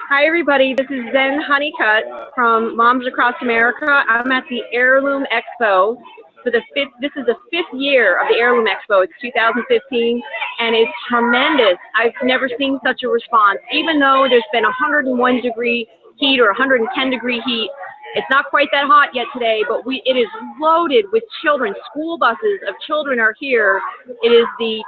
Hi everybody, this is Zen Honeycutt from Moms Across America. I'm at the Heirloom Expo for this is the 5th year of the Heirloom Expo. It's 2015 and it's tremendous. I've never seen such a response. Even though there's been 101 degree heat or 110 degree heat, it's not quite that hot yet today, but it is loaded with children. School buses of children are here. It is the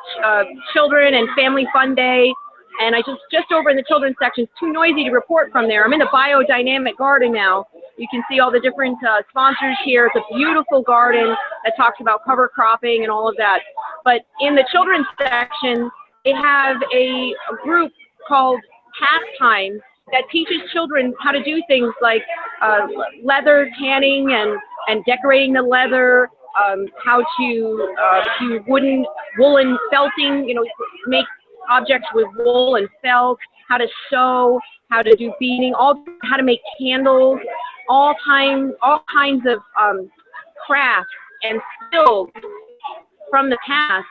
Children and Family Fun Day. And I just over in the children's section, it's too noisy to report from there. I'm in the biodynamic garden now. You can see all the different sponsors here. It's a beautiful garden that talks about cover cropping and all of that. But in the children's section, they have a group called Pastime that teaches children how to do things like leather tanning and decorating the leather, how to do woolen felting, make objects with wool and felt, how to sew, how to do beading, how to make candles, all kinds of crafts and skills from the past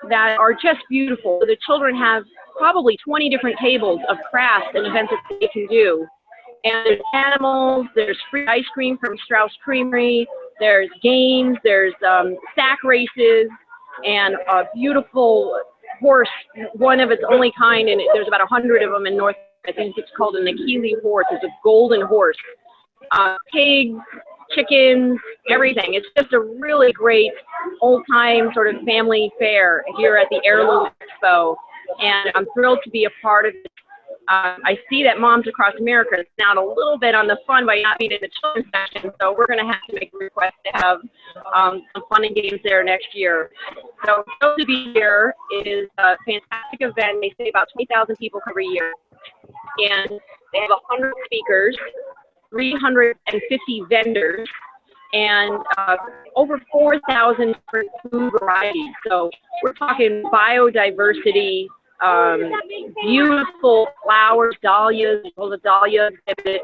that are just beautiful. The children have probably 20 different tables of crafts and events that they can do. And there's animals, there's free ice cream from Strauss Creamery, there's games, there's sack races, and a beautiful horse, one of its only kind, and there's about 100 of them in North. I think it's called an Achilles horse. It's a golden horse. Pigs, chickens, everything. It's just a really great old-time sort of family fair here at the Heirloom Expo, and I'm thrilled to be a part of it. I see that Moms Across America is down a little bit on the fun by not being in the children's section, so we're going to have to make a request to have some fun and games there next year. So thrilled to be here. It is a fantastic event. They say about 20,000 people every year, and they have 100 speakers, 350 vendors, and over 4,000 different food varieties. So we're talking biodiversity, beautiful flowers, dahlias, all the dahlia exhibit,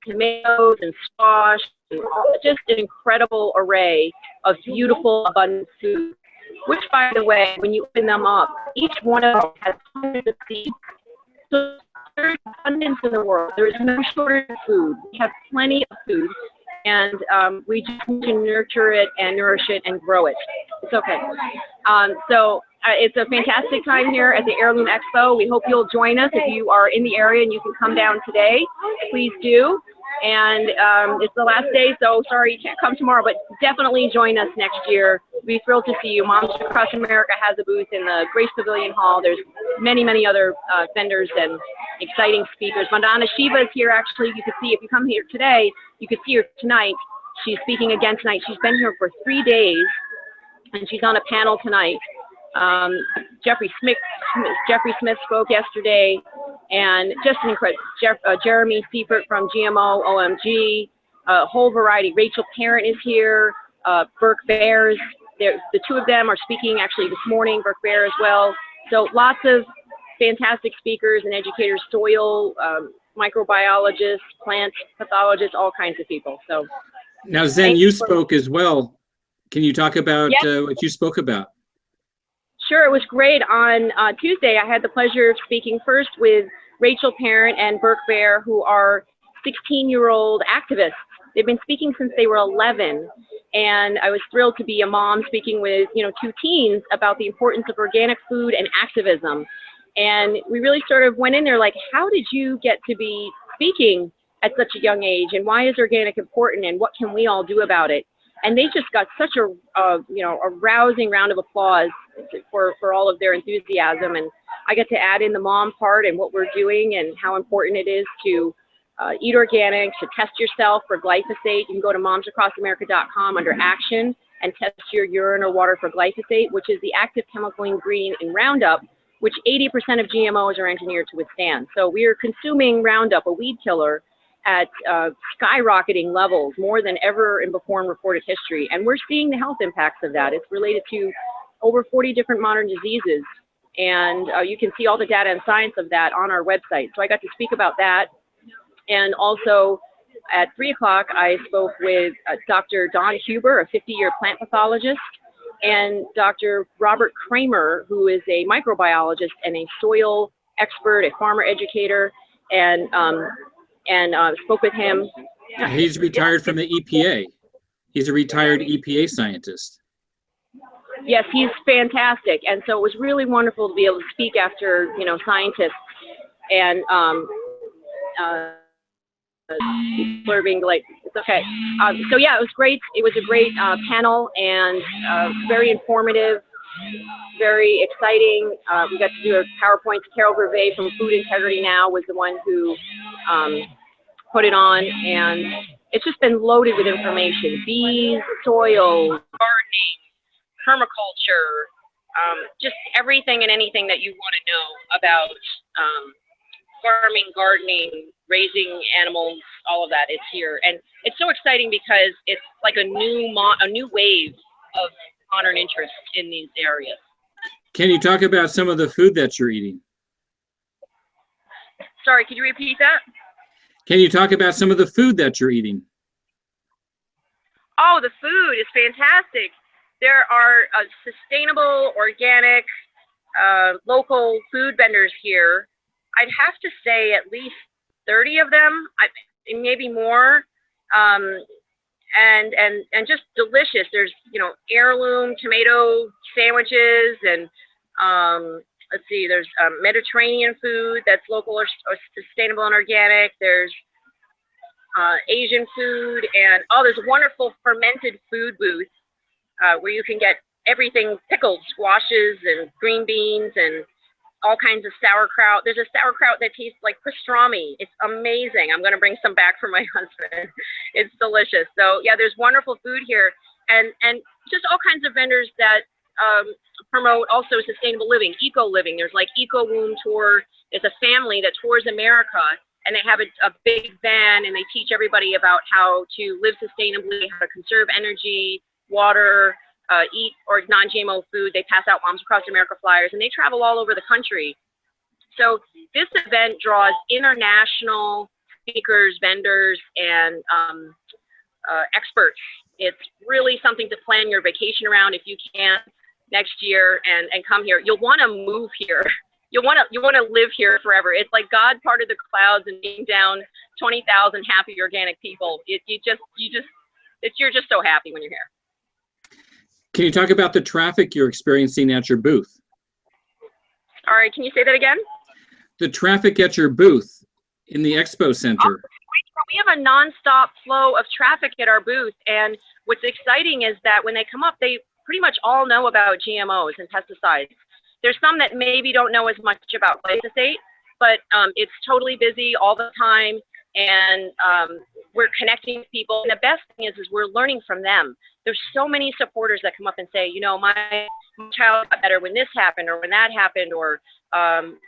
tomatoes and squash, and just an incredible array of beautiful, abundant food. Which, by the way, when you open them up, each one of them has hundreds of seeds. So there's abundance in the world. There is no shortage of food. We have plenty of food, and we just need to nurture it and nourish it and grow it. It's okay. It's a fantastic time here at the Heirloom Expo. We hope you'll join us. If you are in the area and you can come down today, please do. And it's the last day, so sorry you can't come tomorrow, but definitely join us next year. We'd be thrilled to see you. Moms Across America has a booth in the Grace Pavilion Hall. There's many, many other vendors and exciting speakers. Madonna Shiva is here, actually. You could see, if you come here today, you could see her tonight. She's speaking again tonight. She's been here for 3 days, and she's on a panel tonight. Jeffrey Smith spoke yesterday, and just an incredible. Jeremy Seifert from GMO, OMG, a whole variety. Rachel Parent is here. Birke Bears. The two of them are speaking actually this morning. Birke Bear as well. So lots of fantastic speakers and educators, soil microbiologists, plant pathologists, all kinds of people. So now, Zen, you spoke as well. Can you talk about what you spoke about? Sure, it was great. On Tuesday, I had the pleasure of speaking first with Rachel Parent and Birke Bear, who are 16-year-old activists. They've been speaking since they were 11, and I was thrilled to be a mom speaking with, two teens about the importance of organic food and activism. And we really sort of went in there like, how did you get to be speaking at such a young age, and why is organic important, and what can we all do about it? And they just got such a rousing round of applause for all of their enthusiasm. And I get to add in the mom part and what we're doing and how important it is to eat organic, to test yourself for glyphosate. You can go to momsacrossamerica.com under action and test your urine or water for glyphosate, which is the active chemical ingredient in Roundup, which 80% of GMOs are engineered to withstand. So we are consuming Roundup, a weed killer, at skyrocketing levels, more than ever before in recorded history. And we're seeing the health impacts of that. It's related to over 40 different modern diseases. And you can see all the data and science of that on our website. So I got to speak about that. And also at 3 o'clock, I spoke with Dr. Don Huber, a 50-year plant pathologist. and Dr. Robert Kramer, who is a microbiologist and a soil expert, a farmer educator, and spoke with him. He's retired from the EPA. He's a retired EPA scientist. Yes, he's fantastic, and so it was really wonderful to be able to speak after, you know, scientists, and people are being like, it's okay. So yeah, it was great. It was a great panel, and very informative, very exciting. We got to do a PowerPoint. Carol Gervais from Food Integrity Now was the one who put it on, and it's just been loaded with information: bees, soil, gardening, permaculture, just everything and anything that you want to know about farming, gardening, raising animals, all of that. It's here, and it's so exciting because it's like a new wave of modern interest in these areas. Can you talk about some of the food that you're eating? Sorry, could you repeat that? Can you talk about some of the food that you're eating? Oh, the food is fantastic. There are sustainable, organic, local food vendors here. I'd have to say at least 30 of them, maybe more, and just delicious. There's, you know, heirloom tomato sandwiches, and let's see, there's Mediterranean food that's local or sustainable and organic. There's Asian food, and there's a wonderful fermented food booth where you can get everything pickled, squashes and green beans and all kinds of sauerkraut. There's a sauerkraut that tastes like pastrami. It's amazing. I'm going to bring some back for my husband. It's delicious. So yeah, there's wonderful food here, and just all kinds of vendors that promote also sustainable living, eco living. There's like Eco Womb Tour. It's a family that tours America, and they have a big van, and they teach everybody about how to live sustainably, how to conserve energy, water, eat or non-GMO food. They pass out Moms Across America flyers, and they travel all over the country. So this event draws international speakers, vendors, and experts. It's really something to plan your vacation around if you can next year, and come here. You'll want to move here. You want to live here forever. It's like God parted the clouds and being down 20,000 happy organic people. You're just so happy when you're here. Can you talk about the traffic you're experiencing at your booth? All right, can you say that again? The traffic at your booth in the expo center. We have a nonstop flow of traffic at our booth, and what's exciting is that when they come up, they pretty much all know about GMOs and pesticides. There's some that maybe don't know as much about glyphosate, but it's totally busy all the time, and we're connecting with people. And the best thing is we're learning from them. There's so many supporters that come up and say, you know, my child got better when this happened or when that happened, or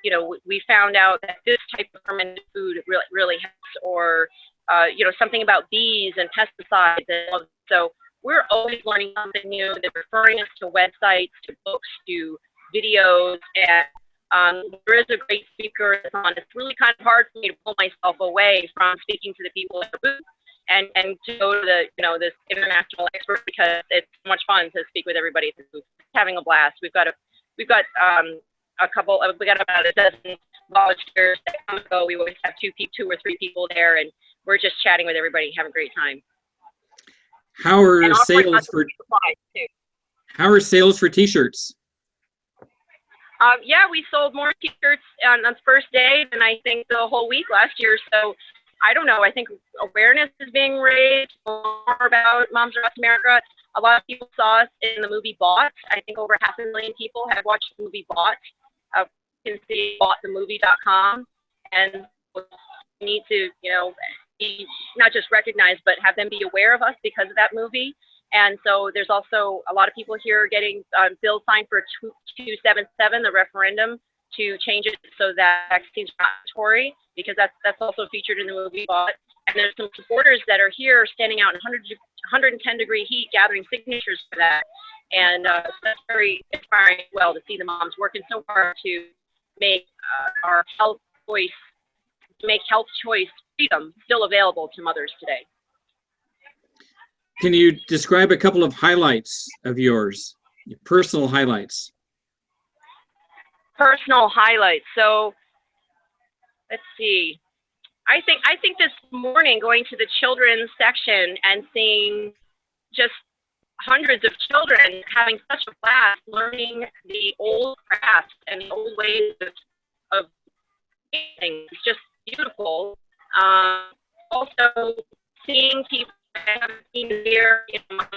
you know, we found out that this type of fermented food really helps, or you know, something about bees and pesticides. And so we're always learning something new. They're referring us to websites, to books, to videos, and there is a great speaker that's on. It's really kind of hard for me to pull myself away from speaking to the people at the booth and to go to the, you know, this international expert, because it's so much fun to speak with everybody at the booth. It's having a blast. We've got we got about a dozen volunteers that come and go. We always have two or three people there, and we're just chatting with everybody, having a great time. How are sales for t-shirts? Yeah, we sold more t-shirts on the first day than I think the whole week last year. So I don't know. I think awareness is being raised more about Moms Across America. A lot of people saw us in the movie Bought. I think over 500,000 people have watched the movie Bought. You can see boughtthemovie.com, and we need to, you know, be not just recognized, but have them be aware of us because of that movie. And so there's also a lot of people here getting bills signed for 277, the referendum to change it so that vaccines are mandatory, because that's also featured in the movie Bought. And there's some supporters that are here standing out in 110-degree heat gathering signatures for that. And that's very inspiring as well, to see the moms working so hard to make our health choice freedom still available to mothers today. Can you describe a couple of highlights of yours? your personal highlights. Personal highlights. So let's see. I think this morning going to the children's section and seeing just hundreds of children having such a blast learning the old crafts and the old ways of things. It's just beautiful. Also seeing people I haven't seen here, you know, my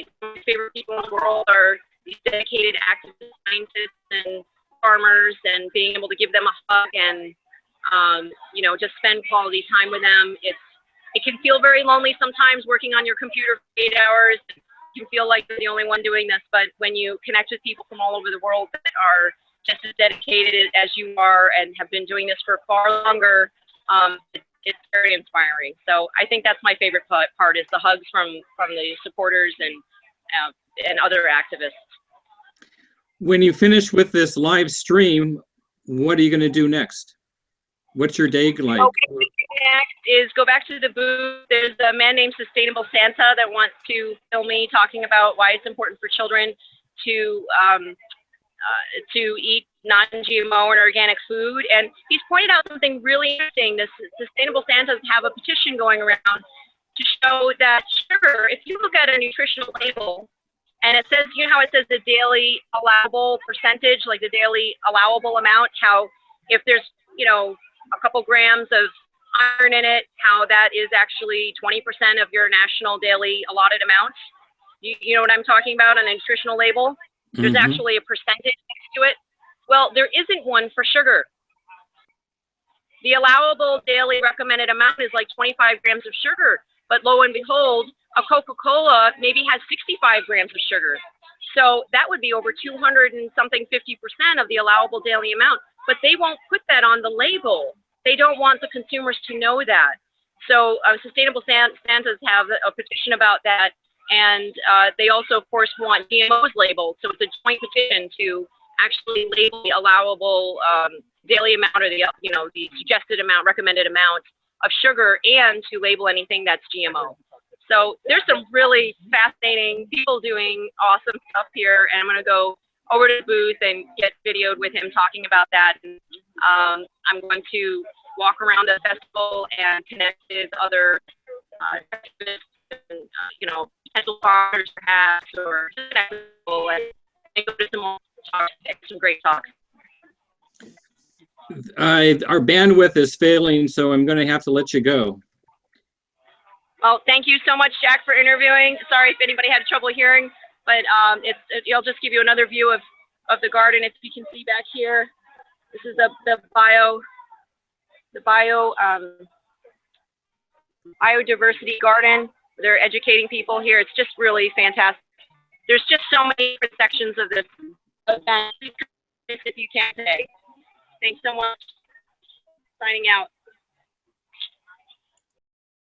favorite people in the world are these dedicated activists, scientists, and farmers, and being able to give them a hug and you know, just spend quality time with them. It can feel very lonely sometimes working on your computer for 8 hours. You can feel like you're the only one doing this, but when you connect with people from all over the world that are just as dedicated as you are and have been doing this for far longer, it's very inspiring. So I think that's my favorite part is the hugs from the supporters and other activists. When you finish with this live stream, what are you going to do next? What's your day like? Okay, next is go back to the booth. There's a man named Sustainable Santa that wants to film me talking about why it's important for children to eat non-GMO and organic food. And he's pointed out something really interesting. This Sustainable Santas have a petition going around to show that sugar, if you look at a nutritional label, and it says, you know how it says the daily allowable percentage, like the daily allowable amount, how if there's, you know, a couple grams of iron in it, how that is actually 20% of your national daily allotted amount. You know what I'm talking about on a nutritional label? There's actually a percentage next to it. Well, there isn't one for sugar. The allowable daily recommended amount is like 25 grams of sugar, but lo and behold, a Coca-Cola maybe has 65 grams of sugar. So that would be over 200 and something 50% of the allowable daily amount, but they won't put that on the label. They don't want the consumers to know that. So Sustainable Santas have a petition about that, and they also, of course, want GMOs labeled. So it's a joint petition to actually label the allowable daily amount, or the the suggested amount, recommended amount of sugar, and to label anything that's GMO. So there's some really fascinating people doing awesome stuff here, and I'm going to go over to the booth and get videoed with him talking about that. And, I'm going to walk around the festival and connect with other activists and, potential farmers perhaps, or just connect with people and go to some more talks, some great talks. Our bandwidth is failing, so I'm going to have to let you go. Well, thank you so much, Jack, for interviewing. Sorry if anybody had trouble hearing, but I'll just give you another view of the garden. If you can see back here, this is the biodiversity garden. They're educating people here. It's just really fantastic. There's just so many different sections of this event. If you can today. Thanks so much. Signing out.